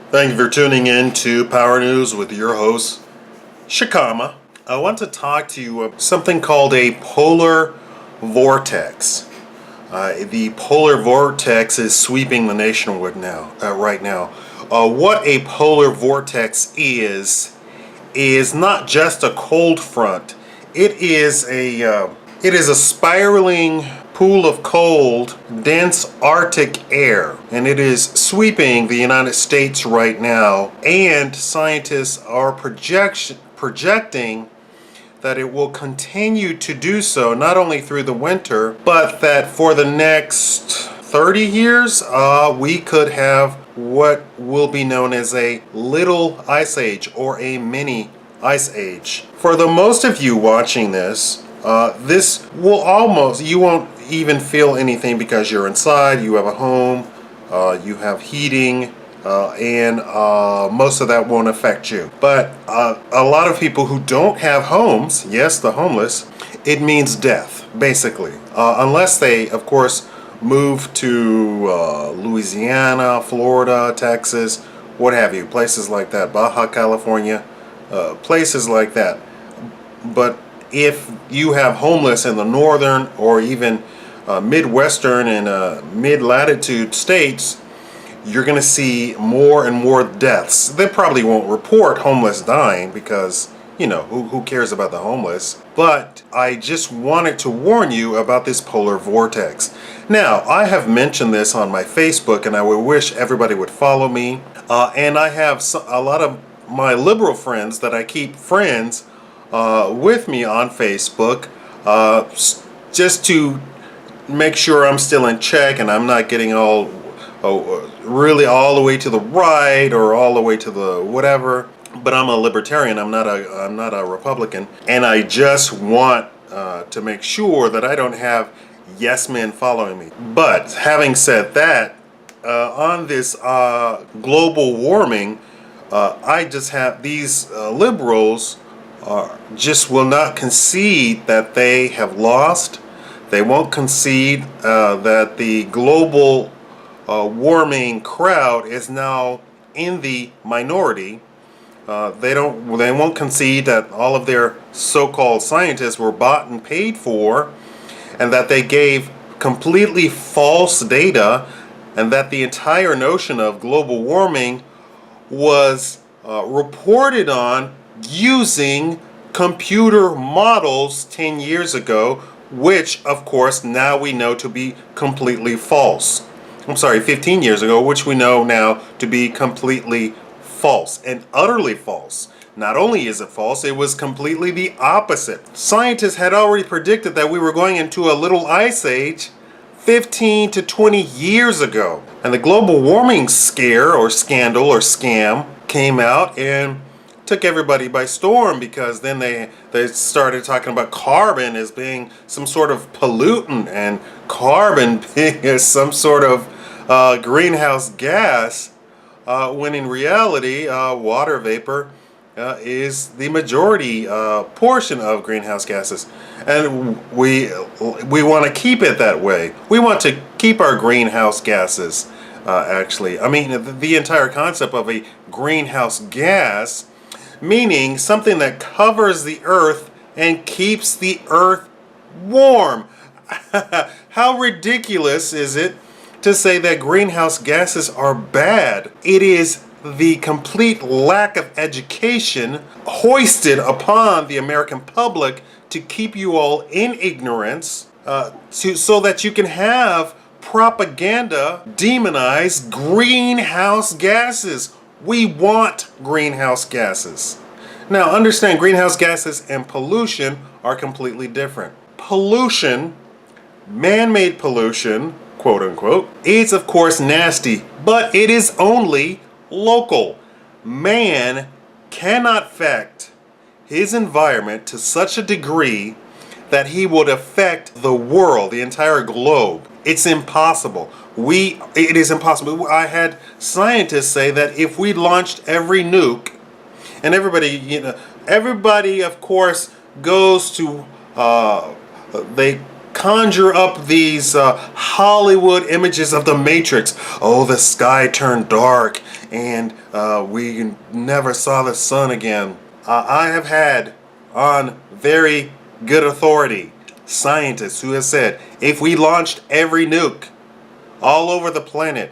Thank you for tuning in to Power News with your host, Shikama. I want to talk to you about something called a polar vortex. The polar vortex is sweeping the nation right now. What a polar vortex is not just a cold front. It is a spiraling pool of cold, dense Arctic air, and it is sweeping the United States right now. And scientists are projecting that it will continue to do so not only through the winter, but that for the next 30 years, we could have what will be known as a little ice age or a mini ice age. For the most of you watching this, you won't even feel anything because you're inside, you have a home, you have heating, and most of that won't affect you. But a lot of people who don't have homes, yes, the homeless, it means death, basically. Unless they, of course, move to Louisiana, Florida, Texas, what have you, places like that, Baja California, places like that. But if you have homeless in the northern or even midwestern and mid-latitude states, you're going to see more and more deaths. They probably won't report homeless dying because, who cares about the homeless? But I just wanted to warn you about this polar vortex. Now, I have mentioned this on my Facebook, and I would wish everybody would follow me. And I have a lot of my liberal friends that I keep friends with me on Facebook, just to make sure I'm still in check and I'm not getting really all the way to the right or all the way to the whatever. But I'm a libertarian. I'm not a Republican, and I just want to make sure that I don't have yes men following me. But having said that, on this global warming, I just have these liberals just will not concede that they have lost. They won't concede that the global warming crowd is now in the minority. They won't concede that all of their so-called scientists were bought and paid for, and that they gave completely false data, and that the entire notion of global warming was reported on using computer models 10 years ago, which of course now we know to be completely false. 15 years ago, which we know now to be completely false and utterly false. Not only is it false, it was completely the opposite. Scientists had already predicted that we were going into a little ice age 15 to 20 years ago. And the global warming scare or scandal or scam came out and took everybody by storm, because then they started talking about carbon as being some sort of pollutant and carbon being some sort of greenhouse gas, when in reality water vapor is the majority portion of greenhouse gases, and we want to keep it that way. We want to keep our greenhouse gases. Actually, I mean, the entire concept of a greenhouse gas, meaning something that covers the earth and keeps the earth warm. How ridiculous is it to say that greenhouse gases are bad? It is the complete lack of education hoisted upon the American public to keep you all in ignorance, so that you can have propaganda demonize greenhouse gases. We want greenhouse gases. Now, understand, greenhouse gases and pollution are completely different. Pollution, man-made pollution, quote unquote, is of course nasty, but it is only local. Man cannot affect his environment to such a degree that he would affect the world, the entire globe. It's impossible. It is impossible. I had scientists say that if we launched every nuke, and everybody of course goes to, they conjure up these Hollywood images of the Matrix. Oh, the sky turned dark and we never saw the sun again. I have had on very good authority scientists who have said if we launched every nuke all over the planet,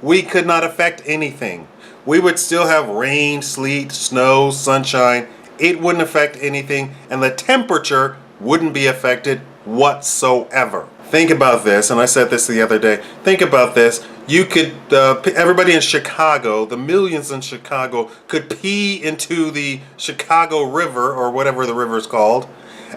we could not affect anything. We would still have rain, sleet, snow, sunshine. It wouldn't affect anything, and the temperature wouldn't be affected whatsoever. Think about this, and I said this the other day. Think about this. You could, everybody in Chicago, the millions in Chicago, could pee into the Chicago River, or whatever the river is called,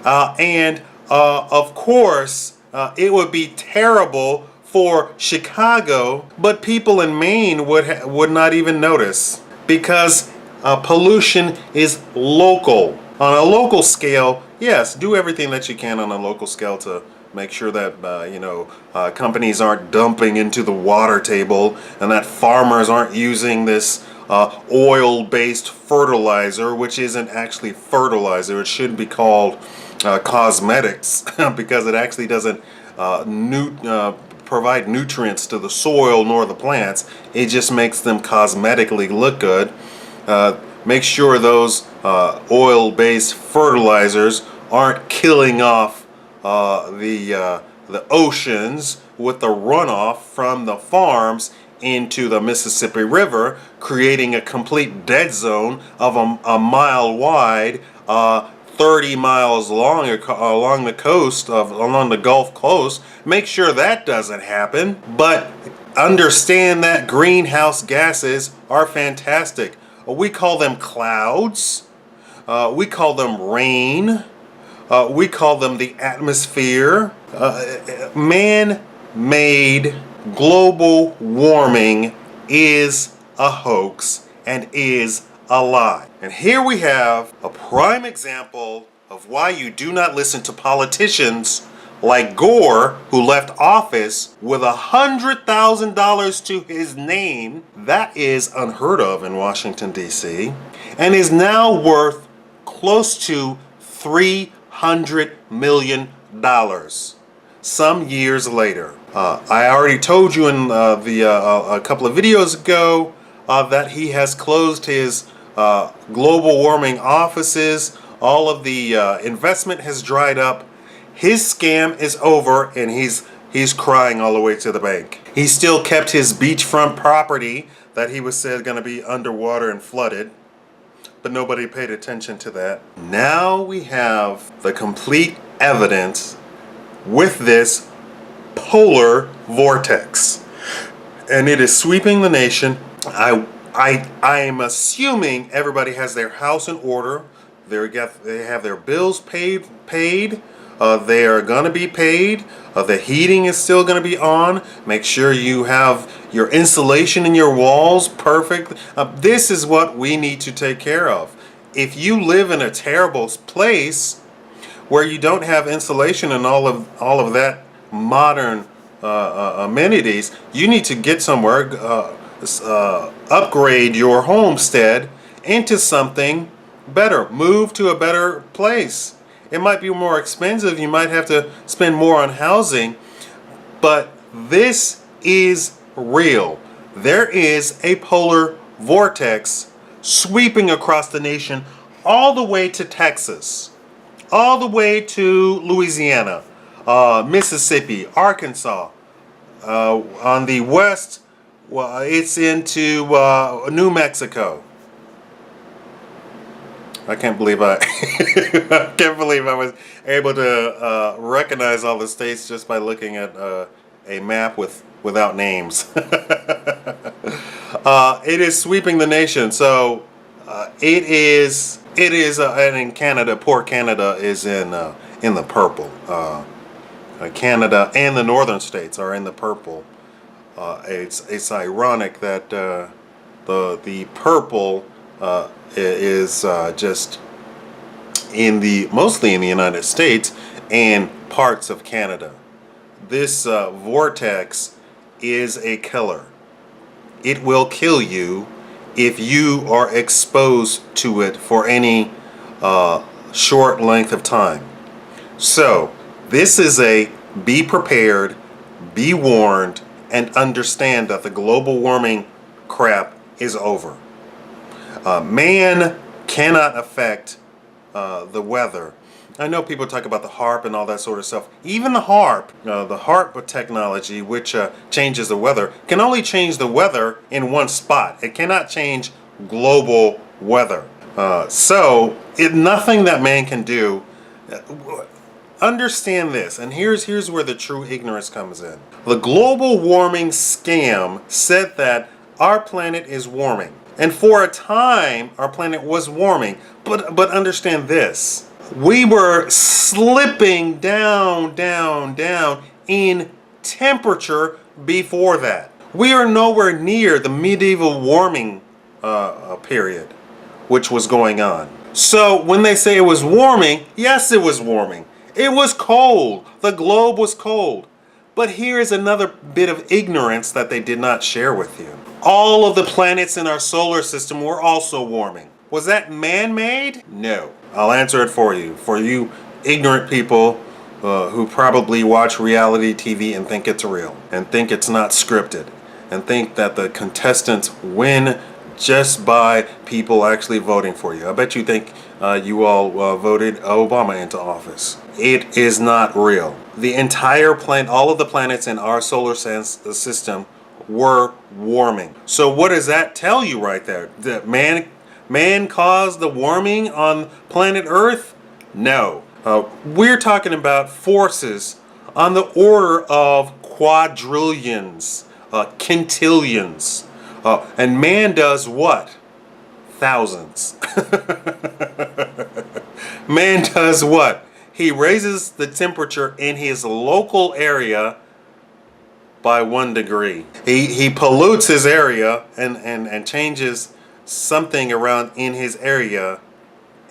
and of course, it would be terrible for Chicago, but people in Maine would not even notice, because pollution is local. On a local scale, yes, do everything that you can on a local scale to make sure that companies aren't dumping into the water table, and that farmers aren't using this oil-based fertilizer, which isn't actually fertilizer. It should be called cosmetics because it actually doesn't provide nutrients to the soil nor the plants. It just makes them cosmetically look good. Make sure those oil-based fertilizers aren't killing off the oceans with the runoff from the farms into the Mississippi River, creating a complete dead zone of a mile wide, 30 miles long along the coast along the Gulf Coast. Make sure that doesn't happen. But understand that greenhouse gases are fantastic. We call them clouds. We call them rain. We call them the atmosphere. Man-made global warming is a hoax and is a lie. And here we have a prime example of why you do not listen to politicians like Gore, who left office with $100,000 to his name. That is unheard of in Washington, D.C., and is now worth close to $300 million some years later. I already told you in a couple of videos ago that he has closed his global warming offices. All of the investment has dried up. His scam is over, and he's crying all the way to the bank. He still kept his beachfront property that he was said going to be underwater and flooded, but nobody paid attention to that. Now we have the complete evidence with this polar vortex, and it is sweeping the nation. I am assuming everybody has their house in order. They have their bills paid. They are going to be paid. The heating is still going to be on. Make sure you have your insulation in your walls perfect. This is what we need to take care of. If you live in a terrible place where you don't have insulation and all of that modern amenities, you need to get somewhere, upgrade your homestead into something better. Move to a better place. It might be more expensive. You might have to spend more on housing, but this is real. There is a polar vortex sweeping across the nation, all the way to Texas, all the way to Louisiana, Mississippi, Arkansas. On the west, well, it's into New Mexico. I can't believe I can't believe I was able to recognize all the states just by looking at a map without names. It is sweeping the nation. So it is, and in Canada, poor Canada is in the purple. Canada and the northern states are in the purple. It's ironic that the purple is just mostly in the United States and parts of Canada. This vortex is a killer. It will kill you if you are exposed to it for any short length of time. So this is a be prepared, be warned, and understand that the global warming crap is over. Man cannot affect the weather. I know people talk about the HARP and all that sort of stuff. Even the HARP technology, which changes the weather, can only change the weather in one spot. It cannot change global weather. Nothing that man can do. Understand this, and here's where the true ignorance comes in. The global warming scam said that our planet is warming. And for a time, our planet was warming. But understand this. We were slipping down in temperature before that. We are nowhere near the medieval warming period, which was going on. So when they say it was warming, yes, it was warming. It was cold. The globe was cold. But here is another bit of ignorance that they did not share with you. All of the planets in our solar system were also warming. Was that man-made? No. I'll answer it for you. For you ignorant people who probably watch reality TV and think it's real, and think it's not scripted, and think that the contestants win just by people actually voting for you. I bet you think you all voted Obama into office. It is not real. The entire planet, all of the planets in our solar system were warming. So what does that tell you right there? That man caused the warming on planet Earth? No. We're talking about forces on the order of quadrillions, quintillions. And man does what? Thousands. Man does what? He raises the temperature in his local area by 1 degree. He pollutes his area and changes something around in his area,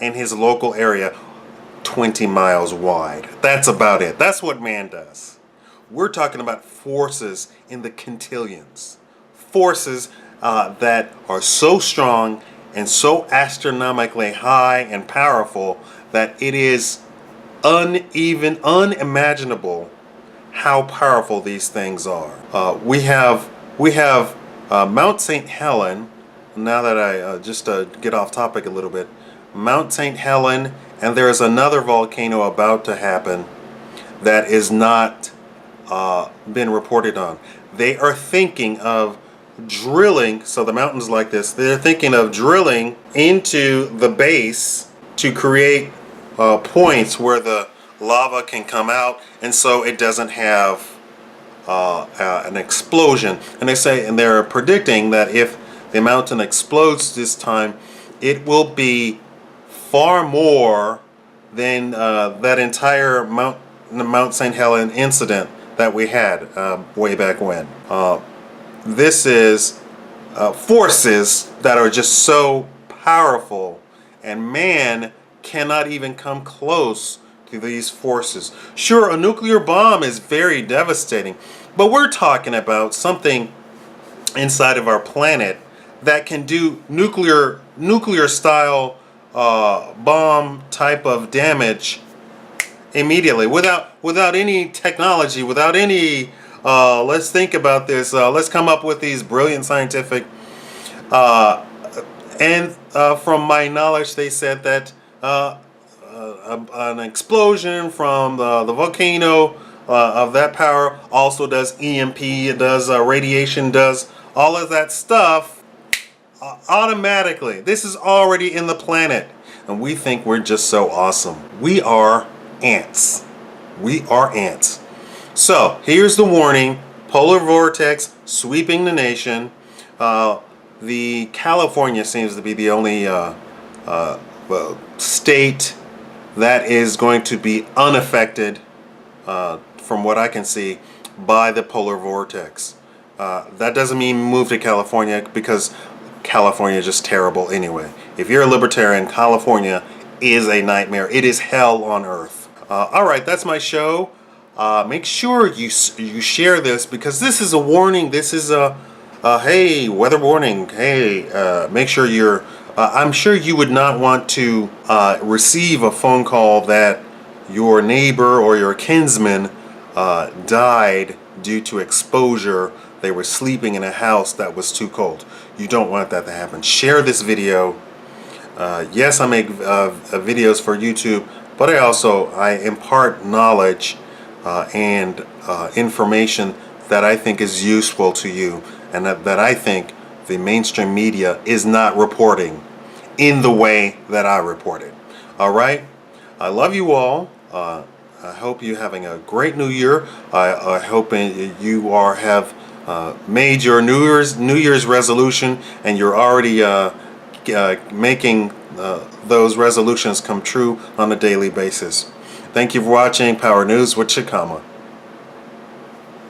in his local area, 20 miles wide. That's about it. That's what man does. We're talking about forces in the quintillions. Forces that are so strong and so astronomically high and powerful that it is unimaginable how powerful these things are. We have Mount St. Helen. Now that I just get off topic a little bit, Mount St. Helen, and there is another volcano about to happen that is not been reported on. They are thinking of drilling, so the mountain's like this, they're thinking of drilling into the base to create points where the lava can come out, and so it doesn't have an explosion. And they're predicting that if the mountain explodes this time, it will be far more than that entire Mount St. Helen incident that we had way back when. This is forces that are just so powerful, and man cannot even come close to these forces. Sure, a nuclear bomb is very devastating, but we're talking about something inside of our planet that can do nuclear style bomb type of damage immediately without any technology, without any let's think about this, let's come up with these brilliant scientific from my knowledge, they said that an explosion from the volcano of that power also does EMP, it does radiation, does all of that stuff automatically. This is already in the planet, and we think we're just so awesome. We are ants. We are ants. So here's the warning: polar vortex sweeping the nation. The California seems to be the only state that is going to be unaffected, from what I can see, by the polar vortex. That doesn't mean move to California, because California is just terrible anyway. If you're a libertarian, California is a nightmare. It is hell on earth. All right, that's my show. Make sure you share this, because this is a warning. This is a hey, weather warning. Hey, make sure you're I'm sure you would not want to receive a phone call that your neighbor or your kinsman died due to exposure they were sleeping in a house that was too cold. You don't want that to happen. Share this video. Yes, I make videos for YouTube, but I impart knowledge and information that I think is useful to you, and that I think the mainstream media is not reporting in the way that I report it. All right? I love you all. I hope you're having a great new year. I hope you have made your New Year's resolution, and you're already making those resolutions come true on a daily basis. Thank you for watching Power News with Chikama.